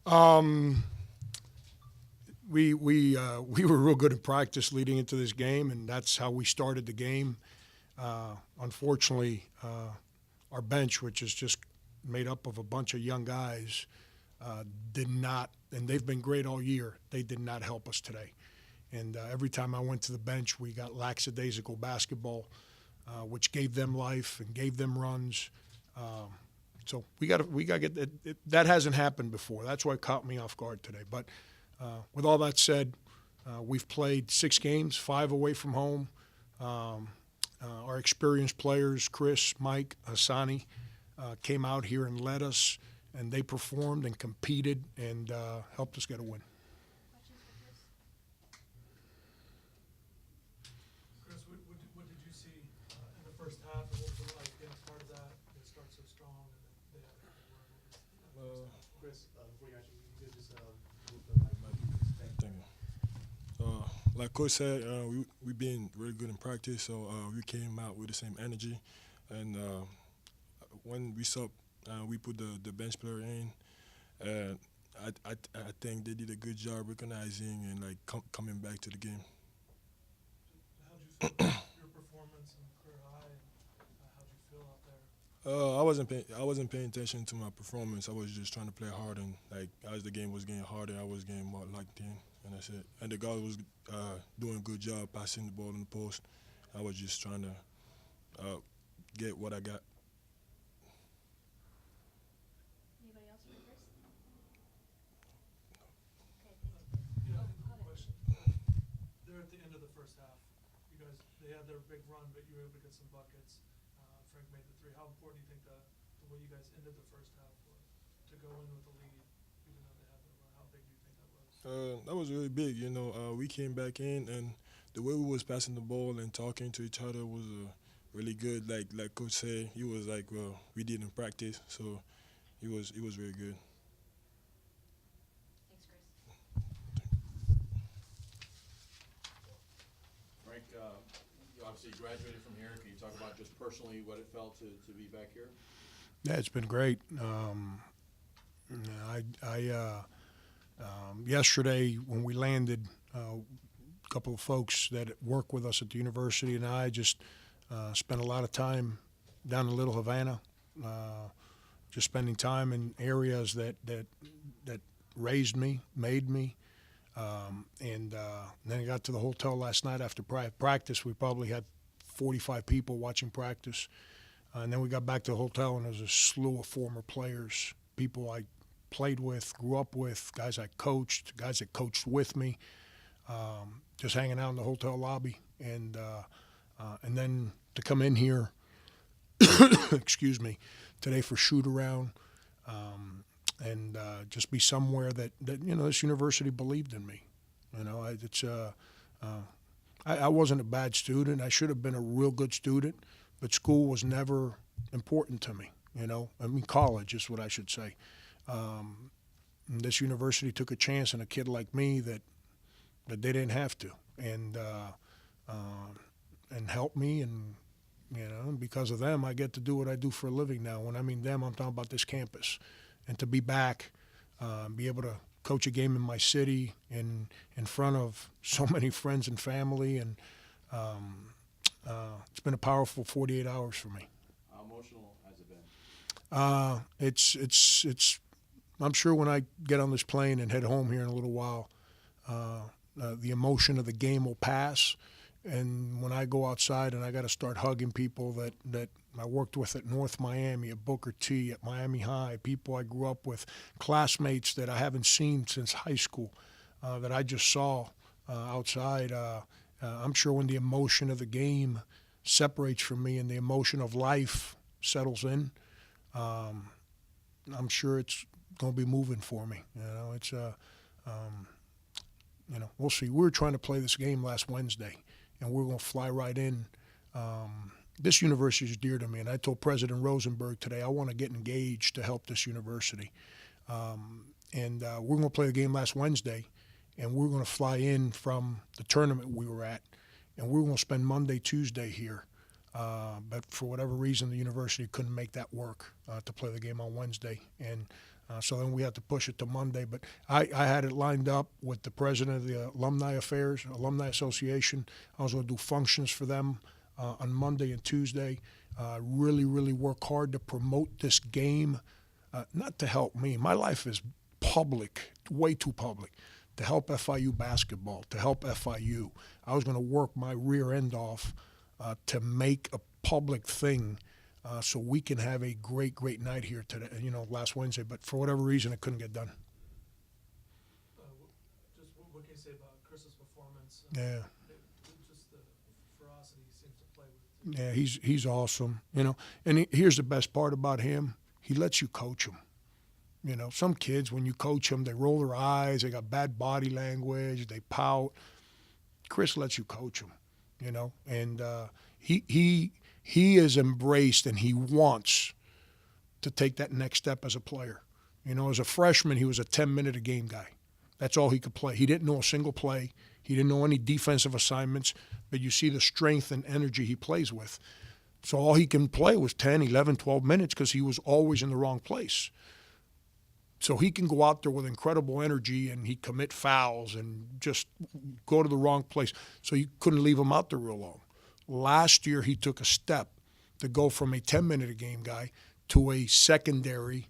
Um, we were real good in practice leading into this game, and that's how we started the game. Unfortunately, our bench, which is just made up of a bunch of young guys, did not, and they've been great all year. They did not help us today. And every time I went to the bench, we got lackadaisical basketball, which gave them life and gave them runs. Um, so we got to get that hasn't happened before. That's why it caught me off guard today. But with all that said, we've played 6 games, 5 away from home. Um, our experienced players, Chris, Mike, Hassani, came out here and led us, and they performed and competed and helped us get a win. Chris, what did you see in the first half, and what was it like being a part of that? They start so strong, and then they have a couple run in the first half. Chris, before you answer, you could just move the mic. Thank you. Like Coach said, we been really good in practice, so we came out with the same energy. And when we saw we put the bench player in, I think they did a good job recognizing and like coming back to the game. How did you feel about your performance and career high, and how did you feel out there? I wasn't paying attention to my performance. I was just trying to play hard, and like as the game was getting harder, I was getting more locked in, and that's it. And the guy was doing a good job passing the ball in the post. I was just trying to get what I got. Anybody else for Chris? Okay, Yeah, go ahead. question. They're at the end of the first half. You guys, they had their big run, but you were able to get some buckets. Frank made the 3. How important do you think the way you guys ended the first half was to go in with the lead, even though they had their run? How big do you think that was? That was really big. We came back in, and the way we was passing the ball and talking to each other was really good. Like Coach said, he was like, well, we didn't practice, so he was really good. Thanks, Chris. Frank, you obviously graduated from here. Can you talk about just personally what it felt to be back here? Yeah, it's been great. Yesterday when we landed, a couple of folks that work with us at the university and I just spent a lot of time down in Little Havana, just spending time in areas that raised me, made me. And then I got to the hotel last night after practice. We probably had 45 people watching practice. And then we got back to the hotel, and there was a slew of former players, people I played with, grew up with, guys I coached, guys that coached with me, just hanging out in the hotel lobby. And then to come in here, excuse me, today for shoot around, and just be somewhere that this university believed in me. I wasn't a bad student. I should have been a real good student, but school was never important to me. College is what I should say. And this university took a chance on a kid like me that they didn't have to, and helped me, and because of them, I get to do what I do for a living now. When I mean them, I'm talking about this campus, and to be back, be able to coach a game in my city in front of so many friends and family, and it's been a powerful 48 hours for me. How emotional has it been? It's. I'm sure when I get on this plane and head home here in a little while, the emotion of the game will pass, and when I go outside and I got to start hugging people that I worked with at North Miami, at Booker T, at Miami High, people I grew up with, classmates that I haven't seen since high school, that I just saw outside. I'm sure when the emotion of the game separates from me and the emotion of life settles in, I'm sure it's going to be moving for me. We'll see. We were trying to play this game last Wednesday, and we're going to fly right in. This university is dear to me, and I told President Rosenberg today I want to get engaged to help this university. And we're going to play the game last Wednesday, and we're going to fly in from the tournament we were at, and we're going to spend Monday, Tuesday here. But for whatever reason, the university couldn't make that work to play the game on Wednesday. And So then we had to push it to Monday. But I had it lined up with the president of the Alumni Association. I was going to do functions for them on Monday and Tuesday. Really, really work hard to promote this game, not to help me. My life is public, way too public, to help FIU basketball, to help FIU. I was going to work my rear end off to make a public thing so we can have a great, great night here today, last Wednesday. But for whatever reason, it couldn't get done. Just what can you say about Chris's performance? Yeah. Just the ferocity he seems to play with. Yeah, he's awesome, And here's the best part about him: he lets you coach him. Some kids, when you coach them, they roll their eyes, they got bad body language, they pout. Chris lets you coach him, and he is embraced and he wants to take that next step as a player. As a freshman, he was a 10-minute-a-game guy. That's all he could play. He didn't know a single play. He didn't know any defensive assignments, but you see the strength and energy he plays with. So all he can play was 10, 11, 12 minutes because he was always in the wrong place. So he can go out there with incredible energy and he commit fouls and just go to the wrong place. So you couldn't leave him out there real long. Last year he took a step to go from a 10-minute-a-game guy to a secondary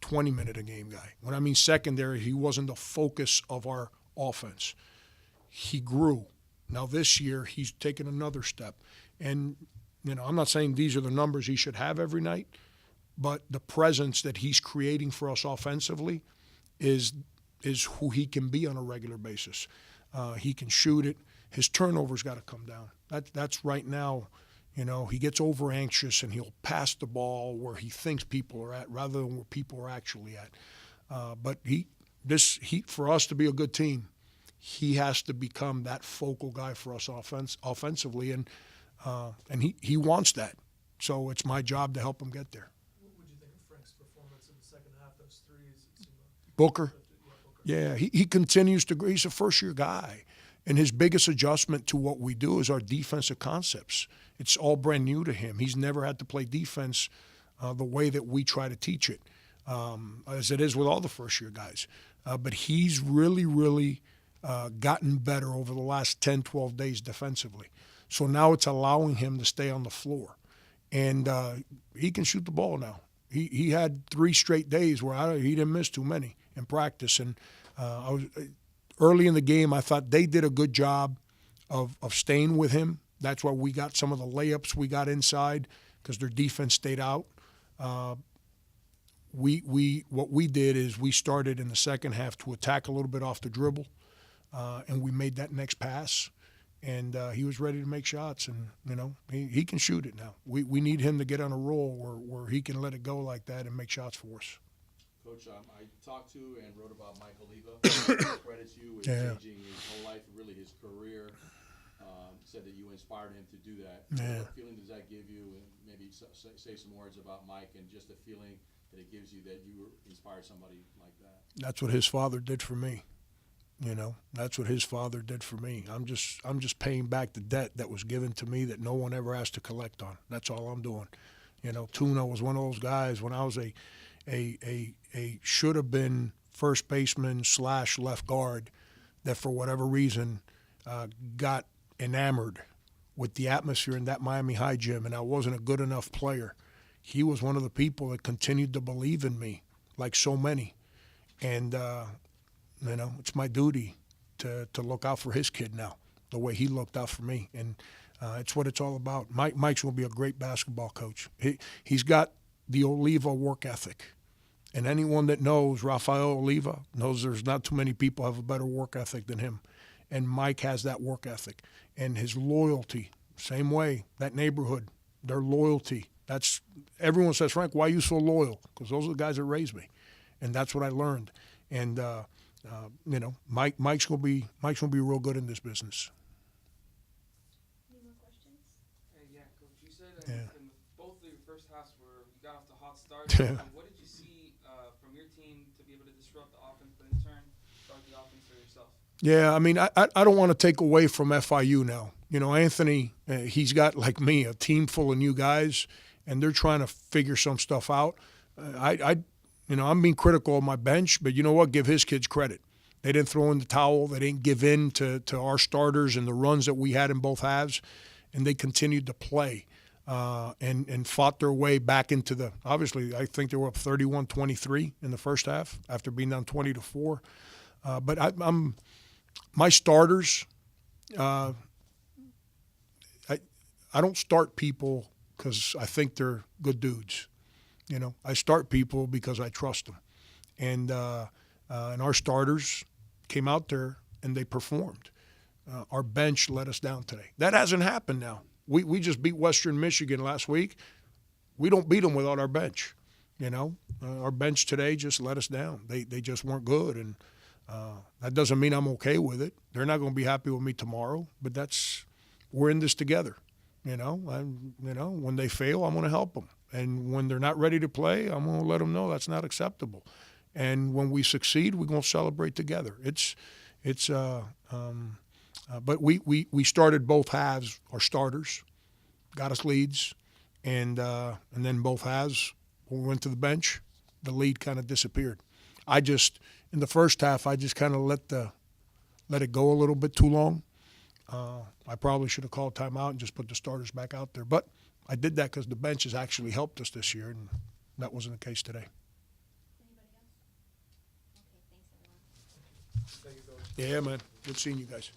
20-minute-a-game guy. When I mean secondary, he wasn't the focus of our offense. He grew. Now this year he's taken another step. And, I'm not saying these are the numbers he should have every night, but the presence that he's creating for us offensively is who he can be on a regular basis. He can shoot it. His turnovers got to come down. That's right now, he gets over anxious and he'll pass the ball where he thinks people are at rather than where people are actually at. But for us to be a good team, he has to become that focal guy for us offensively, and he wants that. So it's my job to help him get there. What would you think of Frank's performance in the second half? Those threes, it seemed like Booker? Booker. Yeah, he continues to grow. He's a first-year guy. And his biggest adjustment to what we do is our defensive concepts. It's all brand new to him. He's never had to play defense the way that we try to teach it, as it is with all the first-year guys. But he's really, really gotten better over the last 10, 12 days defensively. So now it's allowing him to stay on the floor. And he can shoot the ball now. He had 3 straight days where he didn't miss too many in practice. And early in the game, I thought they did a good job of staying with him. That's why we got some of the layups we got inside because their defense stayed out. What we did is we started in the second half to attack a little bit off the dribble, and we made that next pass. And he was ready to make shots, and he can shoot it now. We need him to get on a roll where he can let it go like that and make shots for us. Coach, I talked to and wrote about Mike Oliva. Credits you with changing his whole life, really his career. Said that you inspired him to do that. Yeah. What feeling does that give you? And maybe say some words about Mike and just the feeling that it gives you that you inspired somebody like that. That's what his father did for me. That's what his father did for me. I'm just paying back the debt that was given to me that no one ever asked to collect on. That's all I'm doing. Tuna was one of those guys when I was a should have been first baseman / left guard that for whatever reason got enamored with the atmosphere in that Miami High gym, and I wasn't a good enough player. He was one of the people that continued to believe in me, like so many. And it's my duty to look out for his kid now, the way he looked out for me. And it's what it's all about. Mike's going to be a great basketball coach. He's got the Oliva work ethic. And anyone that knows Rafael Oliva knows there's not too many people have a better work ethic than him. And Mike has that work ethic. And his loyalty, same way, that neighborhood, their loyalty. Everyone says, Frank, why are you so loyal? Because those are the guys that raised me. And that's what I learned. And Mike's gonna be real good in this business. Any more questions? Hey, yeah, Coach. You said Yeah. in both of your first halves where you got off to hot start. Yeah. What did you see from your team to be able to disrupt the offense, but in turn start the offense for yourself? Yeah, I mean, I don't want to take away from FIU now. Anthony, he's got, like me, a team full of new guys, and they're trying to figure some stuff out. You know, I'm being critical of my bench, but you know what? Give his kids credit. They didn't throw in the towel. They didn't give in to our starters and the runs that we had in both halves, and they continued to play and fought their way back into the – obviously, I think they were up 31-23 in the first half after being down 20-4. But I'm my starters I don't start people because I think they're good dudes. You know, I start people because I trust them. And our starters came out there and they performed. Our bench let us down today. That hasn't happened now. We just beat Western Michigan last week. We don't beat them without our bench. You know, our bench today just let us down. They just weren't good. And that doesn't mean I'm okay with it. They're not going to be happy with me tomorrow, but we're in this together. You know, when they fail, I'm going to help them. And when they're not ready to play, I'm going to let them know that's not acceptable. And when we succeed, we're going to celebrate together. But we started both halves, our starters, got us leads, and then both halves, when we went to the bench, the lead kind of disappeared. In the first half, I just kind of let it go a little bit too long. I probably should have called timeout and just put the starters back out there. But I did that because the bench has actually helped us this year, and that wasn't the case today. Anybody else? Okay, thanks everyone. Thank you, Coach. Yeah, man. Good seeing you guys.